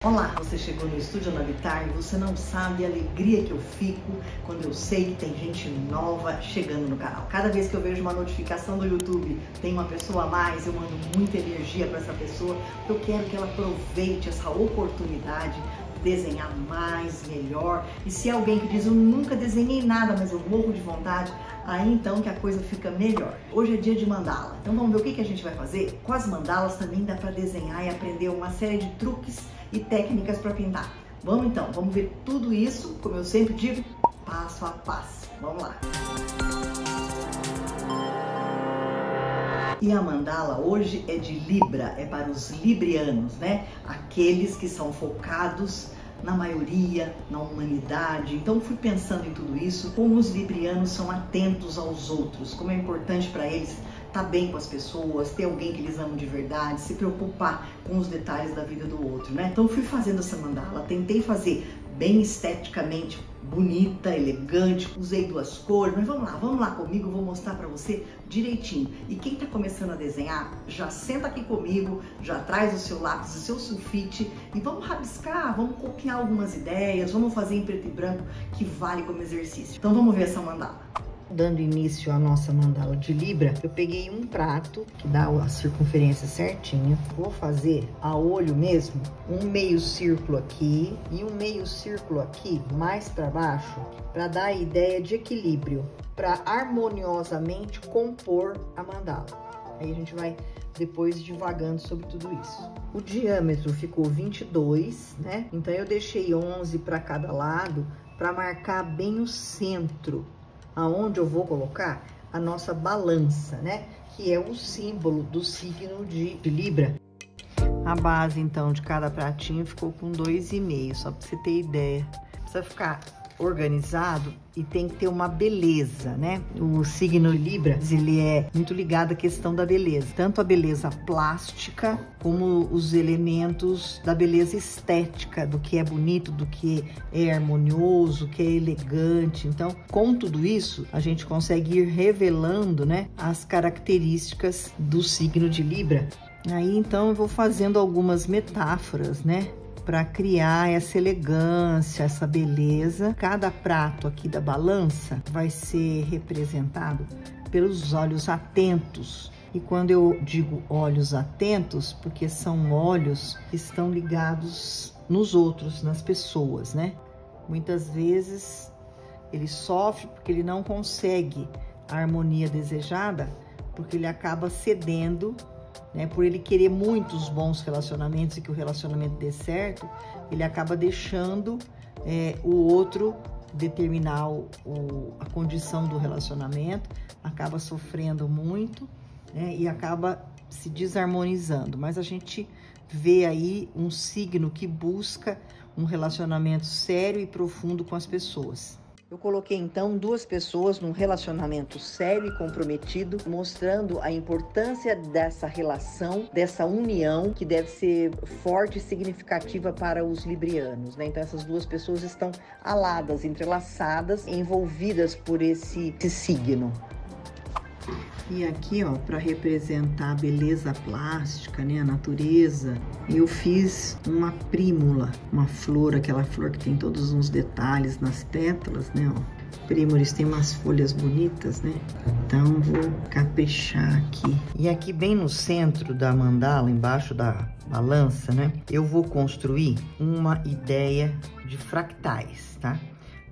Olá, você chegou no Estúdio Navitar e você não sabe a alegria que eu fico quando eu sei que tem gente nova chegando no canal. Cada vez que eu vejo uma notificação do YouTube, tem uma pessoa a mais, eu mando muita energia para essa pessoa, porque eu quero que ela aproveite essa oportunidade de desenhar mais, melhor. E se é alguém que diz, eu nunca desenhei nada, mas eu morro de vontade, aí então que a coisa fica melhor. Hoje é dia de mandala, então vamos ver o que a gente vai fazer? Com as mandalas também dá para desenhar e aprender uma série de truques e técnicas para pintar. Vamos então, vamos ver tudo isso, como eu sempre digo, passo a passo. Vamos lá! E a mandala hoje é de Libra, é para os librianos, né? Aqueles que são focados na maioria, na humanidade. Então fui pensando em tudo isso, como os librianos são atentos aos outros, como é importante para eles estar bem com as pessoas, ter alguém que eles amam de verdade, se preocupar com os detalhes da vida do outro, né? Então fui fazendo essa mandala, tentei fazer bem esteticamente bonita, elegante, usei duas cores, mas vamos lá comigo, vou mostrar para você direitinho. E quem tá começando a desenhar, já senta aqui comigo, já traz o seu lápis, o seu sulfite e vamos rabiscar, vamos copiar algumas ideias, vamos fazer em preto e branco que vale como exercício. Então vamos ver essa mandala. Dando início à nossa mandala de Libra, eu peguei um prato que dá a circunferência certinha. Vou fazer a olho mesmo, um meio círculo aqui e um meio círculo aqui, mais para baixo, para dar a ideia de equilíbrio, para harmoniosamente compor a mandala. Aí a gente vai depois divagando sobre tudo isso. O diâmetro ficou 22, né? Então eu deixei 11 para cada lado para marcar bem o centro, aonde eu vou colocar a nossa balança, né? Que é o símbolo do signo de Libra. A base, então, de cada pratinho ficou com 2,5, só para você ter ideia. Precisa ficar organizado e tem que ter uma beleza, né? O signo Libra, ele é muito ligado à questão da beleza, tanto a beleza plástica como os elementos da beleza estética, do que é bonito, do que é harmonioso, que é elegante. Então, com tudo isso, a gente consegue ir revelando, né, as características do signo de Libra. Aí, então, eu vou fazendo algumas metáforas, né, para criar essa elegância, essa beleza. Cada prato aqui da balança vai ser representado pelos olhos atentos. E quando eu digo olhos atentos, porque são olhos que estão ligados nos outros, nas pessoas, né? Muitas vezes ele sofre porque ele não consegue a harmonia desejada, porque ele acaba cedendo, né, por ele querer muitos bons relacionamentos e que o relacionamento dê certo, ele acaba deixando o outro determinar a condição do relacionamento, acaba sofrendo muito, né, e acaba se desarmonizando. Mas a gente vê aí um signo que busca um relacionamento sério e profundo com as pessoas. Eu coloquei então duas pessoas num relacionamento sério e comprometido, mostrando a importância dessa relação, dessa união que deve ser forte e significativa para os librianos, né? Então essas duas pessoas estão aladas, entrelaçadas, envolvidas por esse signo. E aqui, ó, para representar a beleza plástica, né, a natureza, eu fiz uma prímula, uma flor, aquela flor que tem todos uns detalhes nas pétalas, né, ó. Prímulos tem umas folhas bonitas, né? Então vou caprichar aqui. E aqui bem no centro da mandala, embaixo da balança, né, eu vou construir uma ideia de fractais, tá?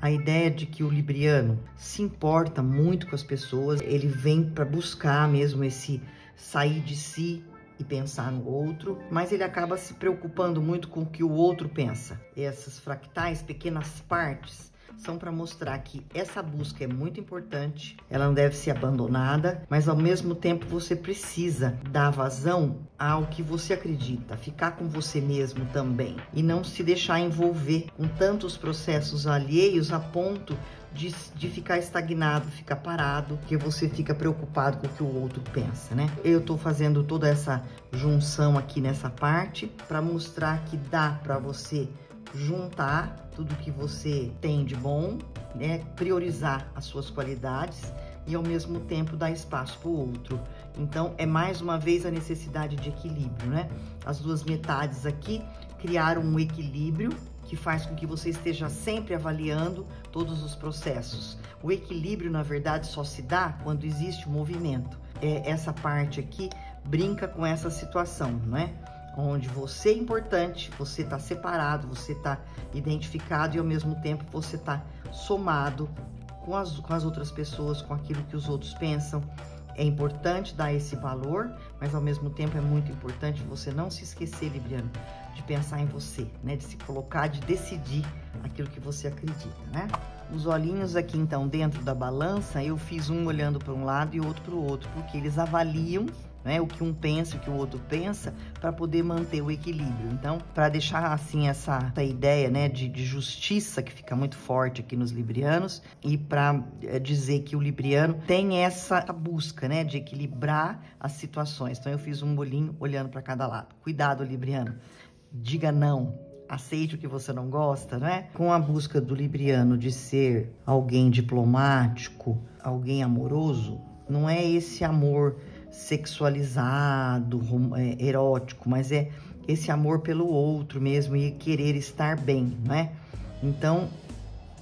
A ideia de que o libriano se importa muito com as pessoas, ele vem para buscar mesmo esse sair de si e pensar no outro, mas ele acaba se preocupando muito com o que o outro pensa. Essas fractais, pequenas partes, são para mostrar que essa busca é muito importante, ela não deve ser abandonada, mas ao mesmo tempo você precisa dar vazão ao que você acredita, ficar com você mesmo também e não se deixar envolver com tantos processos alheios a ponto de ficar estagnado, ficar parado, porque você fica preocupado com o que o outro pensa, né? Eu tô fazendo toda essa junção aqui nessa parte para mostrar que dá para você juntar tudo que você tem de bom, né? Priorizar as suas qualidades e ao mesmo tempo dar espaço para o outro. Então é mais uma vez a necessidade de equilíbrio, né? As duas metades aqui criar um equilíbrio que faz com que você esteja sempre avaliando todos os processos. O equilíbrio, na verdade, só se dá quando existe movimento. Essa parte aqui brinca com essa situação, não é? Onde você é importante, você está separado, você está identificado e ao mesmo tempo você está somado com as outras pessoas, com aquilo que os outros pensam. É importante dar esse valor, mas ao mesmo tempo é muito importante você não se esquecer, Libriano, de pensar em você, né? De se colocar, de decidir aquilo que você acredita, né? Os olhinhos aqui, então, dentro da balança, eu fiz um olhando para um lado e outro para o outro, porque eles avaliam, né, o que um pensa, o que o outro pensa, para poder manter o equilíbrio. Então, para deixar assim essa ideia, né, de justiça que fica muito forte aqui nos librianos, e para dizer que o libriano tem essa busca, né, de equilibrar as situações. Então, eu fiz um bolinho olhando para cada lado. Cuidado, libriano. Diga não. Aceite o que você não gosta, né? Com a busca do libriano de ser alguém diplomático, alguém amoroso, não é esse amor sexualizado, erótico, mas é esse amor pelo outro mesmo e querer estar bem, né? Então,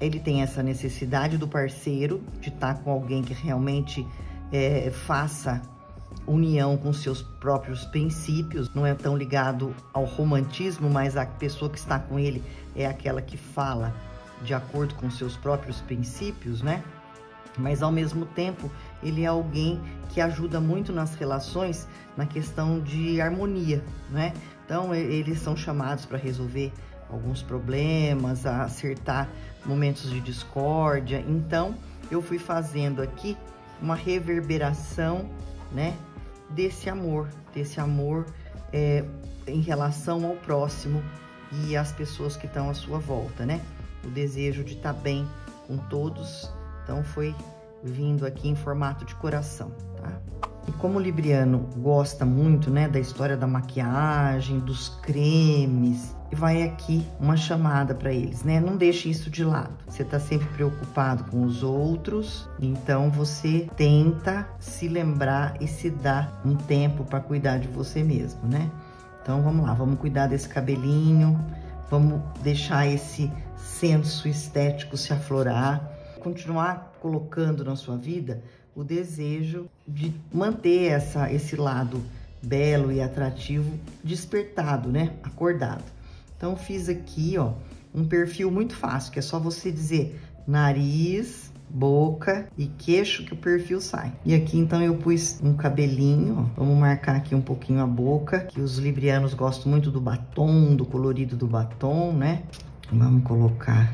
ele tem essa necessidade do parceiro, de estar com alguém que realmente faça união com seus próprios princípios, não é tão ligado ao romantismo, mas a pessoa que está com ele é aquela que fala de acordo com seus próprios princípios, né? Mas ao mesmo tempo, ele é alguém que ajuda muito nas relações, na questão de harmonia, né? Então, eles são chamados para resolver alguns problemas, a acertar momentos de discórdia. Então, eu fui fazendo aqui uma reverberação, né, desse amor em relação ao próximo e às pessoas que estão à sua volta, né? O desejo de estar bem com todos, então foi vindo aqui em formato de coração, tá? E como o libriano gosta muito, né, da história da maquiagem, dos cremes, vai aqui uma chamada para eles, né? Não deixe isso de lado. Você tá sempre preocupado com os outros, então você tenta se lembrar e se dar um tempo para cuidar de você mesmo, né? Então vamos lá, vamos cuidar desse cabelinho, vamos deixar esse senso estético se aflorar, continuar colocando na sua vida o desejo de manter esse lado belo e atrativo despertado, né? Acordado. Então, fiz aqui, ó, um perfil muito fácil, que é só você dizer nariz, boca e queixo que o perfil sai. E aqui, então, eu pus um cabelinho, ó. Vamos marcar aqui um pouquinho a boca, que os librianos gostam muito do batom, do colorido do batom, né? Vamos colocar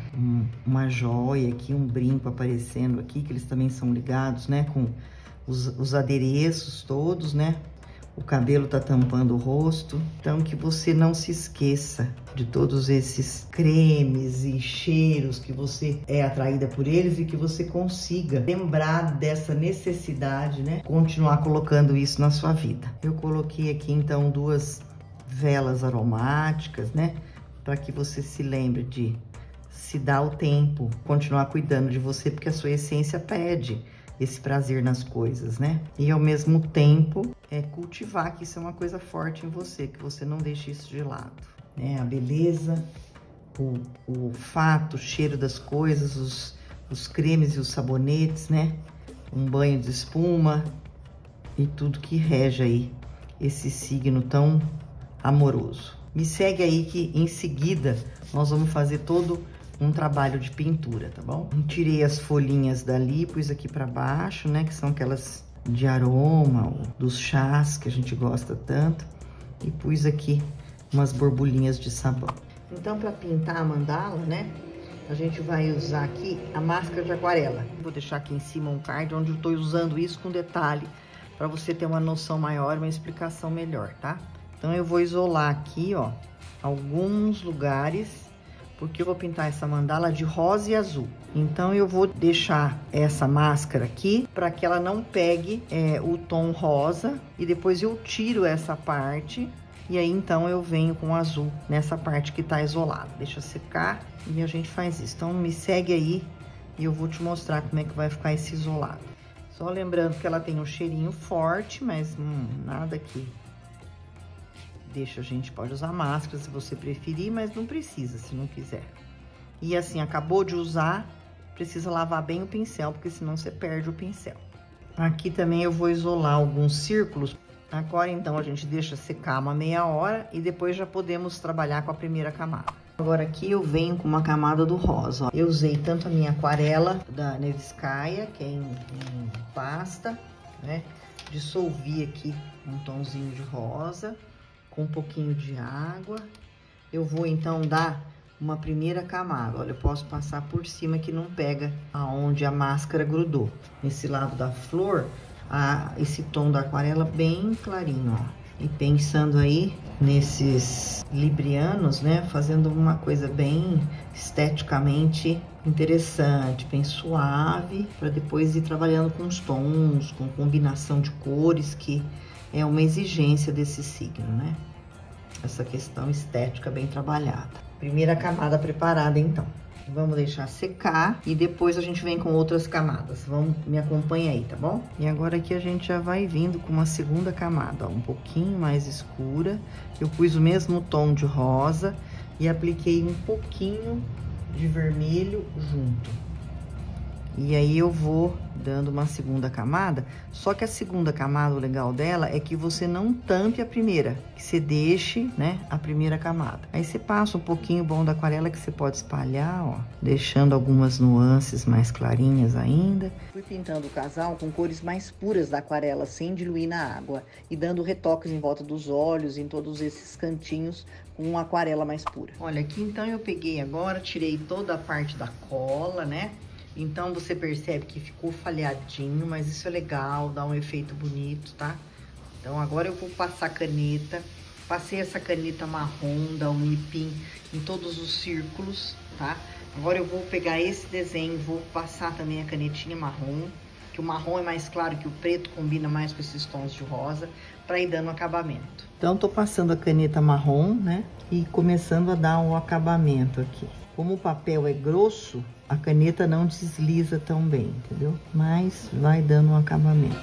uma joia aqui, um brinco aparecendo aqui, que eles também são ligados, né? Com os adereços todos, né? O cabelo tá tampando o rosto. Então, que você não se esqueça de todos esses cremes e cheiros, que você é atraída por eles e que você consiga lembrar dessa necessidade, né? Continuar colocando isso na sua vida. Eu coloquei aqui, então, 2 velas aromáticas, né? Para que você se lembre de se dar o tempo, continuar cuidando de você, porque a sua essência pede esse prazer nas coisas, né? E ao mesmo tempo, cultivar que isso é uma coisa forte em você, que você não deixe isso de lado, né? A beleza, o olfato, o cheiro das coisas, os cremes e os sabonetes, né? Um banho de espuma e tudo que rege aí esse signo tão amoroso. Me segue aí que em seguida nós vamos fazer todo um trabalho de pintura, tá bom? Tirei as folhinhas dali, pus aqui pra baixo, né? Que são aquelas de aroma, dos chás que a gente gosta tanto. E pus aqui umas borbulhinhas de sabão. Então, pra pintar a mandala, né? A gente vai usar aqui a máscara de aquarela. Vou deixar aqui em cima um card onde eu tô usando isso com detalhe, pra você ter uma noção maior, uma explicação melhor, tá? Então, eu vou isolar aqui, ó, alguns lugares, porque eu vou pintar essa mandala de rosa e azul. Então, eu vou deixar essa máscara aqui para que ela não pegue o tom rosa. E depois eu tiro essa parte e aí, então, eu venho com o azul nessa parte que tá isolada. Deixa secar e a gente faz isso. Então, me segue aí e eu vou te mostrar como é que vai ficar esse isolado. Só lembrando que ela tem um cheirinho forte, mas nada aqui deixa, a gente pode usar máscara se você preferir, mas não precisa se não quiser. E assim, acabou de usar, precisa lavar bem o pincel, porque senão você perde o pincel. Aqui também eu vou isolar alguns círculos. Agora então a gente deixa secar uma meia hora e depois já podemos trabalhar com a primeira camada. Agora aqui eu venho com uma camada do rosa, ó. Eu usei tanto a minha aquarela da Nevskaya, que é em pasta, né? Dissolvi aqui um tomzinho de rosa com um pouquinho de água. Eu vou então dar uma primeira camada. Olha, eu posso passar por cima que não pega aonde a máscara grudou. Nesse lado da flor, esse tom da aquarela bem clarinho, ó. E pensando aí nesses librianos, né? Fazendo uma coisa bem esteticamente interessante, bem suave, para depois ir trabalhando com os tons, com combinação de cores, que é uma exigência desse signo, né? Essa questão estética bem trabalhada. Primeira camada preparada, então. Vamos deixar secar e depois a gente vem com outras camadas. Me acompanha aí, tá bom? E agora aqui a gente já vai vindo com uma segunda camada, ó, um pouquinho mais escura. Eu pus o mesmo tom de rosa e apliquei um pouquinho de vermelho junto. E aí eu vou dando uma segunda camada, só que a segunda camada, o legal dela é que você não tampe a primeira, que você deixe, né, a primeira camada. Aí você passa um pouquinho bom da aquarela que você pode espalhar, ó, deixando algumas nuances mais clarinhas ainda. Fui pintando o casal com cores mais puras da aquarela, sem diluir na água, e dando retoques em volta dos olhos, em todos esses cantinhos, com uma aquarela mais pura. Olha, aqui então eu peguei agora, tirei toda a parte da cola, né? Então, você percebe que ficou falhadinho, mas isso é legal, dá um efeito bonito, tá? Então, agora eu vou passar caneta. Passei essa caneta marrom da Unipin em todos os círculos, tá? Agora eu vou pegar esse desenho, vou passar também a canetinha marrom, que o marrom é mais claro que o preto, combina mais com esses tons de rosa, pra ir dando acabamento. Então, tô passando a caneta marrom, né? E começando a dar um acabamento aqui. Como o papel é grosso, a caneta não desliza tão bem, entendeu? Mas vai dando um acabamento.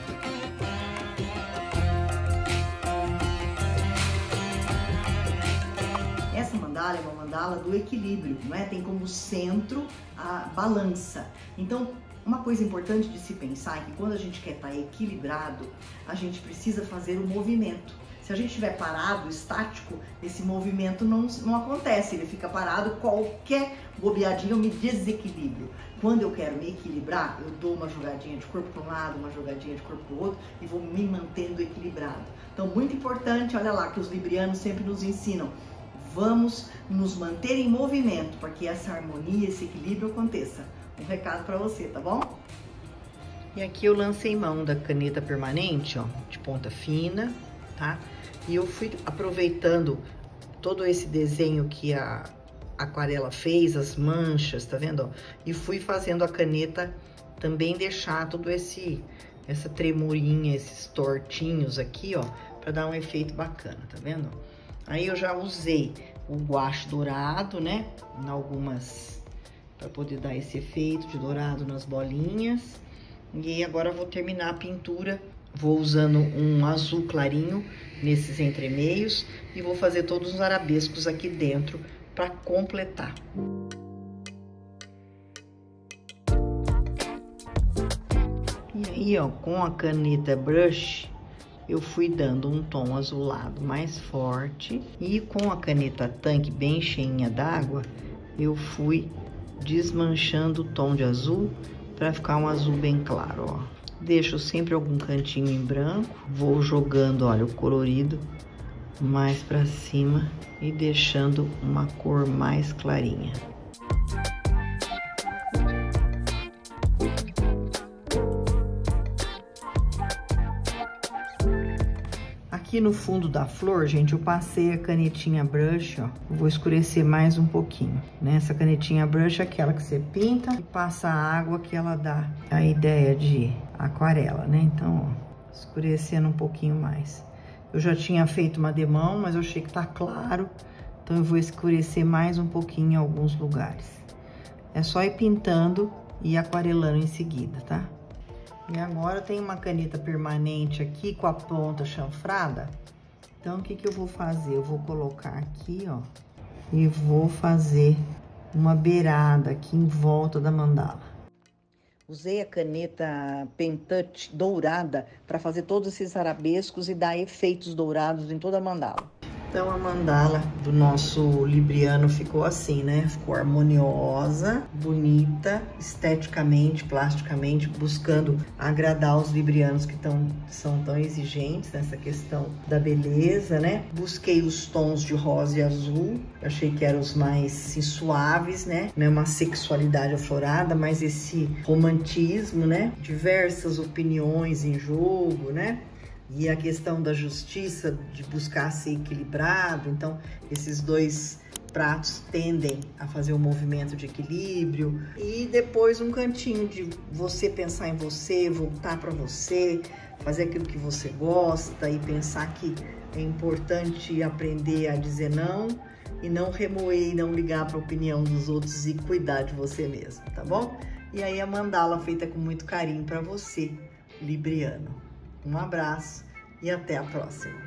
Essa mandala é uma mandala do equilíbrio, não é? Tem como centro a balança. Então, uma coisa importante de se pensar é que quando a gente quer estar equilibrado, a gente precisa fazer o movimento. Se a gente estiver parado, estático, esse movimento não acontece, ele fica parado, qualquer bobeadinha eu me desequilibro. Quando eu quero me equilibrar, eu dou uma jogadinha de corpo para um lado, uma jogadinha de corpo para o outro e vou me mantendo equilibrado. Então, muito importante, olha lá, que os librianos sempre nos ensinam, vamos nos manter em movimento para que essa harmonia, esse equilíbrio aconteça. Um recado para você, tá bom? E aqui eu lancei mão da caneta permanente, ó, de ponta fina, tá? E eu fui aproveitando todo esse desenho que a aquarela fez, as manchas, tá vendo? E fui fazendo a caneta também deixar todo essa tremorinha, esses tortinhos aqui, ó, pra dar um efeito bacana, tá vendo? Aí eu já usei o guache dourado, né? Em algumas, pra poder dar esse efeito de dourado nas bolinhas. E agora eu vou terminar a pintura. Vou usando um azul clarinho nesses entremeios e vou fazer todos os arabescos aqui dentro para completar. E aí, ó, com a caneta brush, eu fui dando um tom azulado mais forte e com a caneta tanque bem cheinha d'água, eu fui desmanchando o tom de azul para ficar um azul bem claro, ó. Deixo sempre algum cantinho em branco, vou jogando, olha, o colorido mais pra cima e deixando uma cor mais clarinha. Aqui no fundo da flor, gente, eu passei a canetinha brush, ó. Vou escurecer mais um pouquinho, né? Essa canetinha brush é aquela que você pinta e passa a água que ela dá a ideia de aquarela, né? Então, ó, escurecendo um pouquinho mais. Eu já tinha feito uma demão, mas eu achei que tá claro, então eu vou escurecer mais um pouquinho em alguns lugares. É só ir pintando e aquarelando em seguida, tá? E agora tem uma caneta permanente aqui com a ponta chanfrada. Então, o que que eu vou fazer? Eu vou colocar aqui, ó, e vou fazer uma beirada aqui em volta da mandala. Usei a caneta Pen Touch dourada para fazer todos esses arabescos e dar efeitos dourados em toda a mandala. Então, a mandala do nosso libriano ficou assim, né? Ficou harmoniosa, bonita, esteticamente, plasticamente, buscando agradar os librianos que são tão exigentes nessa questão da beleza, né? Busquei os tons de rosa e azul, achei que eram os mais suaves, né? Não é uma sexualidade aflorada, mas esse romantismo, né? Diversas opiniões em jogo, né? E a questão da justiça, de buscar ser equilibrado. Então, esses dois pratos tendem a fazer um movimento de equilíbrio. E depois um cantinho de você pensar em você, voltar para você, fazer aquilo que você gosta e pensar que é importante aprender a dizer não e não remoer e não ligar para a opinião dos outros e cuidar de você mesmo, tá bom? E aí a mandala feita com muito carinho para você, libriano. Um abraço e até a próxima!